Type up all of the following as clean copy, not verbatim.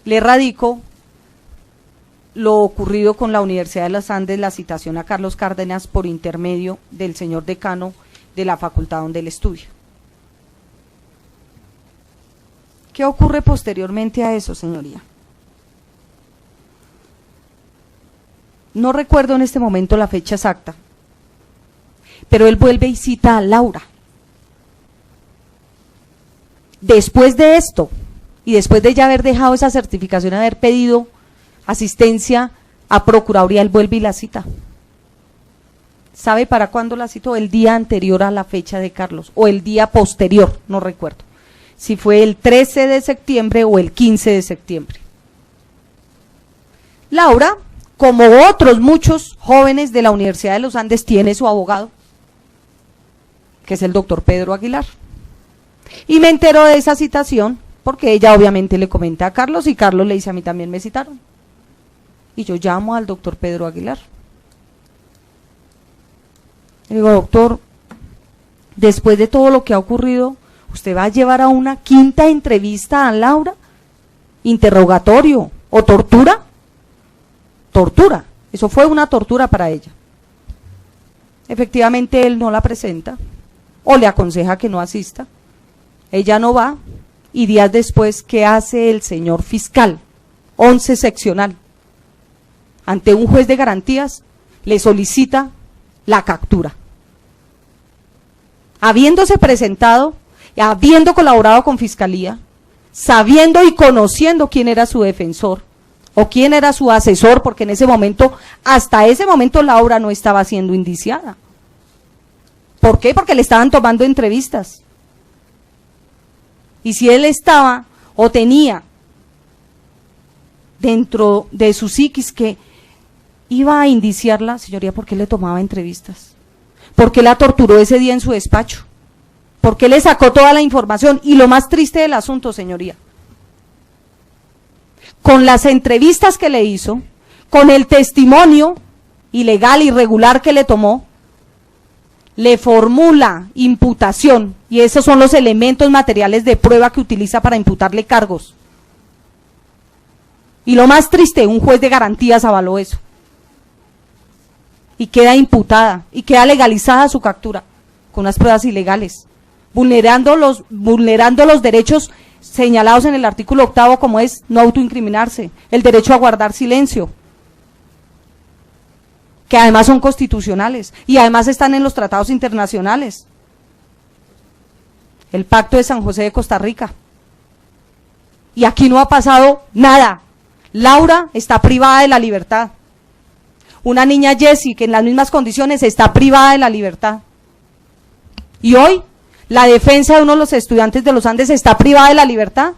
le radico lo ocurrido con la Universidad de los Andes, la citación a Carlos Cárdenas por intermedio del señor decano de la facultad donde él estudia. ¿Qué ocurre posteriormente a eso, señoría? No recuerdo en este momento la fecha exacta, pero él vuelve y cita a Laura. Después de esto, y después de ya haber dejado esa certificación, haber pedido asistencia a Procuraduría, él vuelve y la cita. ¿Sabe para cuándo la citó? El día anterior a la fecha de Carlos, o el día posterior, no recuerdo, si fue el 13 de septiembre o el 15 de septiembre. Laura, como otros muchos jóvenes de la Universidad de los Andes, tiene su abogado, que es el doctor Pedro Aguilar. Y me entero de esa citación porque ella obviamente le comenta a Carlos y Carlos le dice: a mí también me citaron. Y yo llamo al doctor Pedro Aguilar. Le digo: doctor, después de todo lo que ha ocurrido, ¿usted va a llevar a una quinta entrevista a Laura? ¿Interrogatorio o tortura? Tortura, eso fue una tortura para ella. Efectivamente él no la presenta o le aconseja que no asista. Ella no va, y días después, ¿qué hace el señor fiscal 11 seccional? Ante un juez de garantías le solicita la captura. Habiéndose presentado, habiendo colaborado con Fiscalía, sabiendo y conociendo quién era su defensor o quién era su asesor, porque en ese momento, hasta ese momento, Laura no estaba siendo indiciada. ¿Por qué? Porque le estaban tomando entrevistas. Y si él estaba o tenía dentro de su psiquis que iba a indiciarla, señoría, ¿por qué le tomaba entrevistas? ¿Por qué la torturó ese día en su despacho? ¿Por qué le sacó toda la información? Y lo más triste del asunto, señoría, con las entrevistas que le hizo, con el testimonio ilegal, irregular que le tomó, le formula imputación, y esos son los elementos materiales de prueba que utiliza para imputarle cargos. Y lo más triste, un juez de garantías avaló eso. Y queda imputada, y queda legalizada su captura, con unas pruebas ilegales, vulnerando los derechos señalados en el artículo 8º, como es no autoincriminarse, el derecho a guardar silencio, que además son constitucionales y además están en los tratados internacionales. El Pacto de San José de Costa Rica. Y aquí no ha pasado nada. Laura está privada de la libertad. Una niña Jessie, que en las mismas condiciones está privada de la libertad. Y hoy, la defensa de uno de los estudiantes de los Andes está privada de la libertad,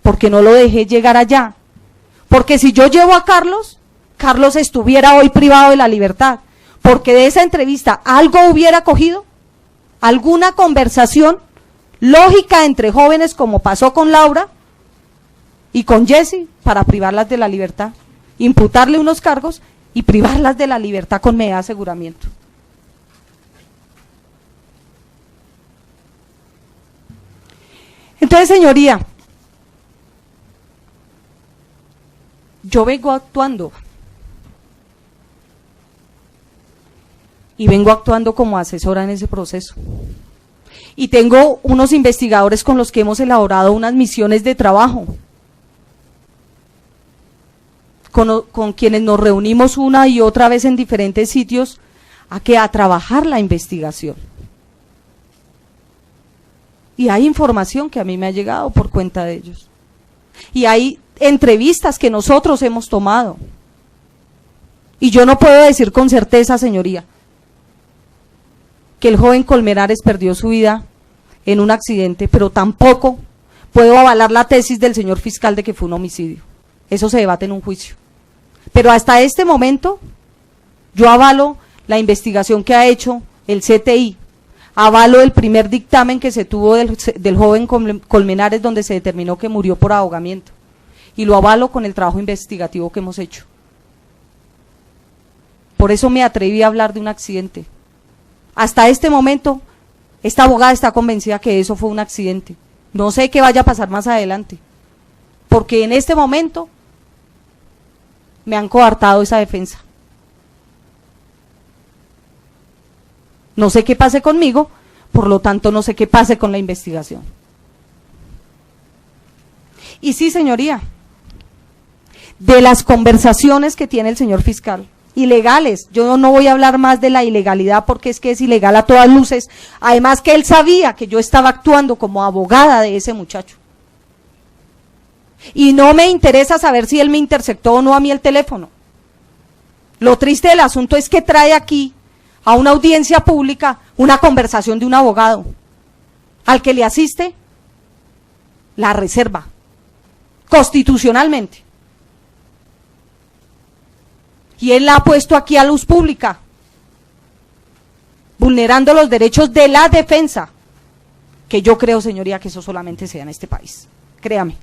porque no lo dejé llegar allá. Porque si yo llevo a Carlos, Carlos estuviera hoy privado de la libertad, porque de esa entrevista algo hubiera cogido, alguna conversación lógica entre jóvenes, como pasó con Laura y con Jessie, para privarlas de la libertad, imputarle unos cargos y privarlas de la libertad con medida de aseguramiento. Entonces, señoría, yo vengo actuando, y vengo actuando como asesora en ese proceso. Y tengo unos investigadores con los que hemos elaborado unas misiones de trabajo, con quienes nos reunimos una y otra vez en diferentes sitios a trabajar la investigación. Y hay información que a mí me ha llegado por cuenta de ellos. Y hay entrevistas que nosotros hemos tomado. Y yo no puedo decir con certeza, señoría, que el joven Colmenares perdió su vida en un accidente, pero tampoco puedo avalar la tesis del señor fiscal de que fue un homicidio. Eso se debate en un juicio. Pero hasta este momento, yo avalo la investigación que ha hecho el CTI, avalo el primer dictamen que se tuvo del joven Colmenares, donde se determinó que murió por ahogamiento, y lo avalo con el trabajo investigativo que hemos hecho. Por eso me atreví a hablar de un accidente. Hasta este momento, esta abogada está convencida que eso fue un accidente. No sé qué vaya a pasar más adelante, porque en este momento me han coartado esa defensa. No sé qué pase conmigo, por lo tanto no sé qué pase con la investigación. Y sí, señoría, de las conversaciones que tiene el señor fiscal, ilegales, yo no voy a hablar más de la ilegalidad porque es que es ilegal a todas luces, además que él sabía que yo estaba actuando como abogada de ese muchacho. Y no me interesa saber si él me interceptó o no a mí el teléfono. Lo triste del asunto es que trae aquí a una audiencia pública una conversación de un abogado, al que le asiste la reserva, constitucionalmente. Y él la ha puesto aquí a luz pública, vulnerando los derechos de la defensa, que yo creo, señoría, que eso solamente sea en este país. Créame,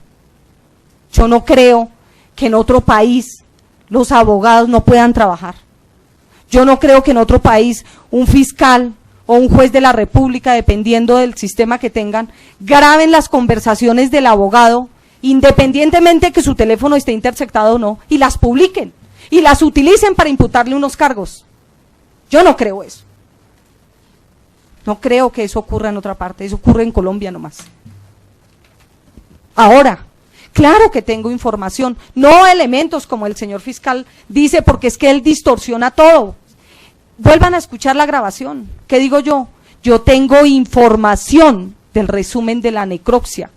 yo no creo que en otro país los abogados no puedan trabajar. Yo no creo que en otro país un fiscal o un juez de la República, dependiendo del sistema que tengan, graben las conversaciones del abogado, independientemente que su teléfono esté interceptado o no, y las publiquen, y las utilicen para imputarle unos cargos. Yo no creo eso. No creo que eso ocurra en otra parte, eso ocurre en Colombia nomás. Ahora, claro que tengo información, no elementos como el señor fiscal dice, porque es que él distorsiona todo. Vuelvan a escuchar la grabación. ¿Qué digo yo? Yo tengo información del resumen de la necropsia.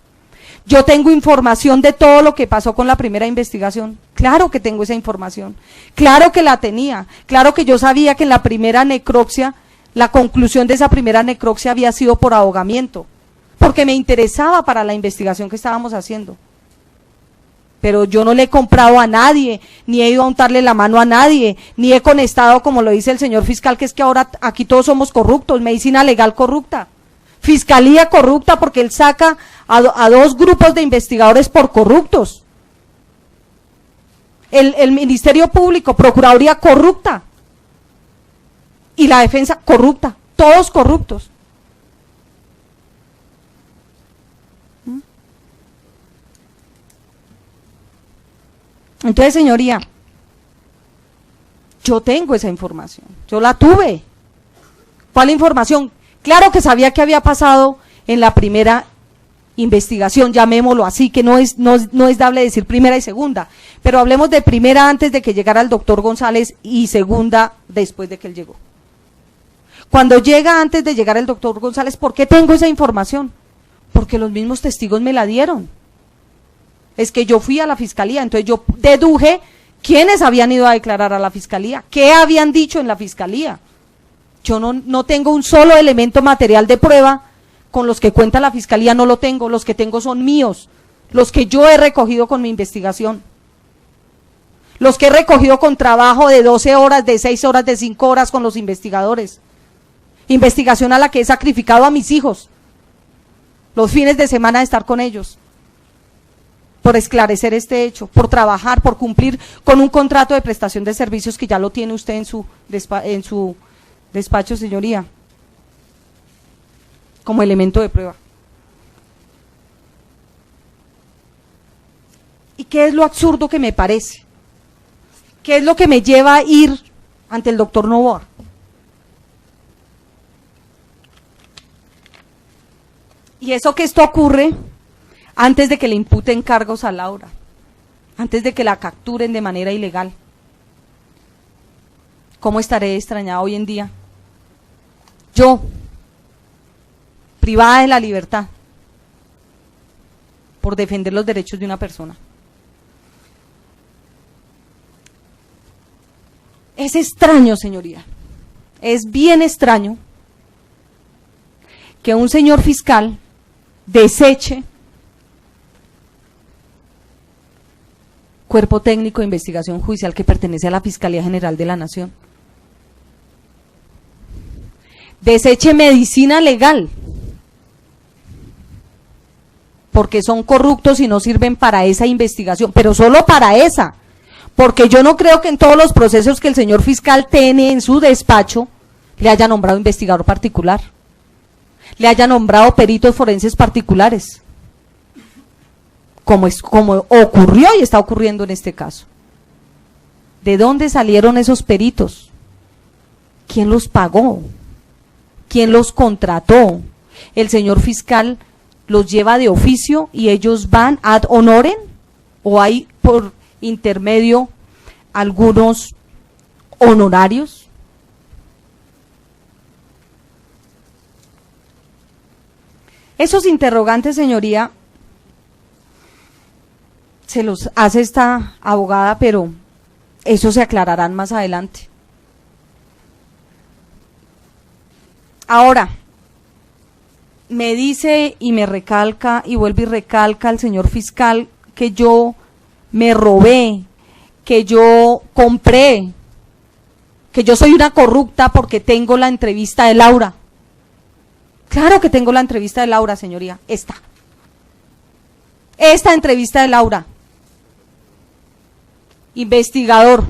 Yo tengo información de todo lo que pasó con la primera investigación. Claro que tengo esa información. Claro que la tenía. Claro que yo sabía que en la primera necropsia, la conclusión de esa primera necropsia había sido por ahogamiento, porque me interesaba para la investigación que estábamos haciendo. Pero yo no le he comprado a nadie, ni he ido a untarle la mano a nadie, ni he conectado, como lo dice el señor fiscal, que es que ahora aquí todos somos corruptos, medicina legal corrupta, fiscalía corrupta, porque él saca a dos grupos de investigadores por corruptos, el Ministerio Público, Procuraduría corrupta, y la defensa corrupta, todos corruptos. Entonces, señoría, yo tengo esa información, yo la tuve. ¿Cuál información? Claro que sabía que había pasado en la primera investigación, llamémoslo así, que no es dable decir primera y segunda, pero hablemos de primera antes de que llegara el doctor González y segunda después de que él llegó. Cuando llega antes de llegar el doctor González, ¿por qué tengo esa información? Porque los mismos testigos me la dieron. Es que yo fui a la fiscalía, entonces yo deduje quiénes habían ido a declarar a la fiscalía, qué habían dicho en la fiscalía. Yo no tengo un solo elemento material de prueba con los que cuenta la fiscalía, no lo tengo, los que tengo son míos, los que yo he recogido con mi investigación, los que he recogido con trabajo de 12 horas, de 6 horas, de 5 horas con los investigadores, investigación a la que he sacrificado a mis hijos, los fines de semana de estar con ellos, por esclarecer este hecho, por trabajar, por cumplir con un contrato de prestación de servicios que ya lo tiene usted en su despacho, señoría, como elemento de prueba. ¿Y qué es lo absurdo que me parece? ¿Qué es lo que me lleva a ir ante el doctor Novoa? Y eso que esto ocurre antes de que le imputen cargos a Laura, antes de que la capturen de manera ilegal. ¿Cómo estaré extrañada hoy en día? Yo, privada de la libertad, por defender los derechos de una persona. Es extraño, señoría, es bien extraño que un señor fiscal deseche Cuerpo Técnico de Investigación Judicial que pertenece a la Fiscalía General de la Nación. Deseche medicina legal, porque son corruptos y no sirven para esa investigación, pero solo para esa, porque yo no creo que en todos los procesos que el señor fiscal tiene en su despacho le haya nombrado investigador particular, le haya nombrado peritos forenses particulares. como ocurrió y está ocurriendo en este caso. ¿De dónde salieron esos peritos? ¿Quién los pagó? ¿Quién los contrató? ¿El señor fiscal los lleva de oficio y ellos van ad honorem? ¿O hay por intermedio algunos honorarios? Esos interrogantes, señoría, se los hace esta abogada, pero eso se aclararán más adelante. Ahora, me dice y me recalca y vuelve y recalca el señor fiscal que yo me robé, que yo compré, que yo soy una corrupta porque tengo la entrevista de Laura. Claro que tengo la entrevista de Laura, señoría, esta entrevista de Laura. Investigador.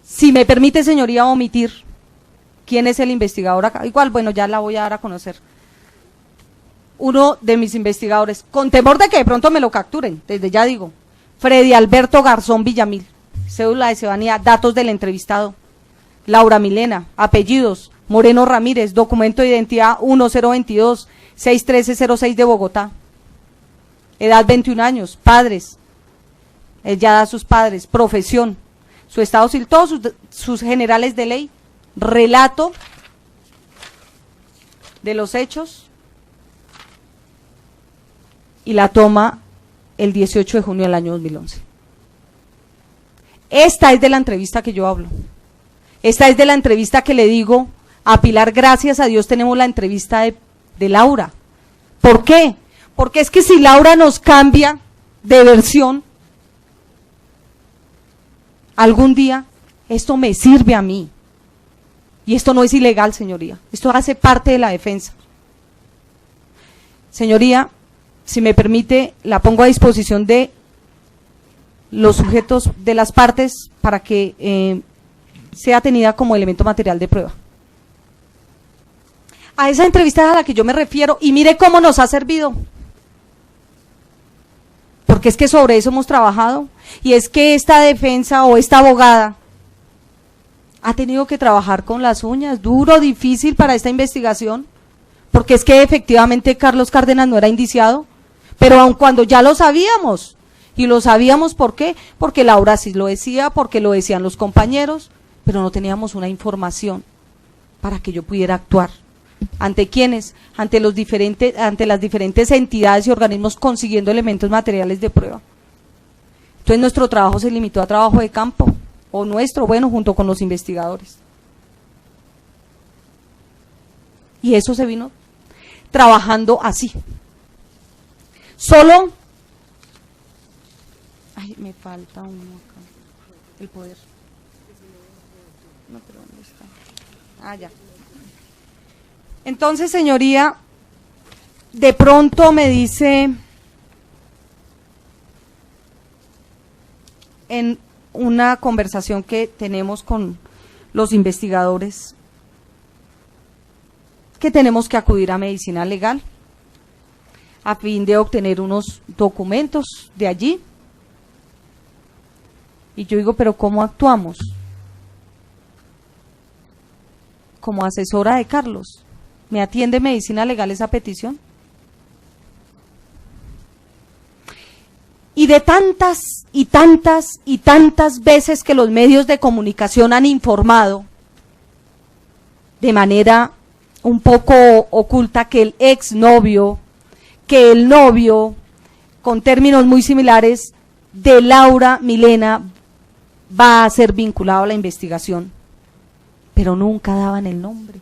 Si me permite, señoría, omitir quién es el investigador acá. Igual, bueno, ya la voy a dar a conocer. Uno de mis investigadores, con temor de que de pronto me lo capturen, desde ya digo, Freddy Alberto Garzón Villamil, cédula de ciudadanía, datos del entrevistado, Laura Milena, apellidos, Moreno Ramírez, documento de identidad 1022-61306 de Bogotá, edad 21 años, padres, él ya da a sus padres, profesión, su estado civil, todos sus generales de ley, relato de los hechos y la toma el 18 de junio del año 2011. Esta es de la entrevista que yo hablo. Esta es de la entrevista que le digo a Pilar, gracias a Dios tenemos la entrevista de Laura. ¿Por qué? Porque es que si Laura nos cambia de versión, algún día esto me sirve a mí. Y esto no es ilegal, señoría. Esto hace parte de la defensa. Señoría, si me permite, la pongo a disposición de los sujetos de las partes para que sea tenida como elemento material de prueba. A esa entrevista a la que yo me refiero, y mire cómo nos ha servido. Porque es que sobre eso hemos trabajado, y es que esta defensa o esta abogada ha tenido que trabajar con las uñas, duro, difícil para esta investigación, porque es que efectivamente Carlos Cárdenas no era indiciado, pero aun cuando ya lo sabíamos, y lo sabíamos ¿por qué? Porque Laura sí lo decía, porque lo decían los compañeros, pero no teníamos una información para que yo pudiera actuar. ¿Ante quiénes? Ante las diferentes entidades y organismos consiguiendo elementos materiales de prueba. Entonces nuestro trabajo se limitó a trabajo de campo, o nuestro, bueno, junto con los investigadores. Y eso se vino trabajando así. Solo, ay, me falta uno acá, el poder. No, pero ¿dónde está? Ah, ya. Entonces, señoría, de pronto me dice en una conversación que tenemos con los investigadores que tenemos que acudir a medicina legal a fin de obtener unos documentos de allí. Y yo digo, pero ¿cómo actuamos? Como asesora de Carlos, ¿me atiende medicina legal esa petición? Y de tantas y tantas y tantas veces que los medios de comunicación han informado de manera un poco oculta que el exnovio, que el novio, con términos muy similares, de Laura Milena va a ser vinculado a la investigación, pero nunca daban el nombre.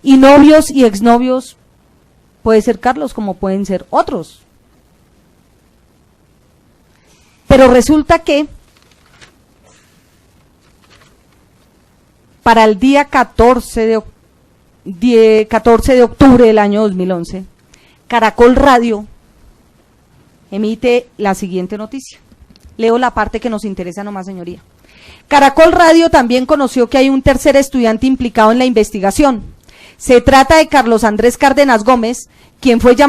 Y novios y exnovios puede ser Carlos como pueden ser otros. Pero resulta que para el día 14 de octubre del año 2011, Caracol Radio emite la siguiente noticia. Leo la parte que nos interesa nomás, señoría. Caracol Radio también conoció que hay un tercer estudiante implicado en la investigación. Se trata de Carlos Andrés Cárdenas Gómez, quien fue llamado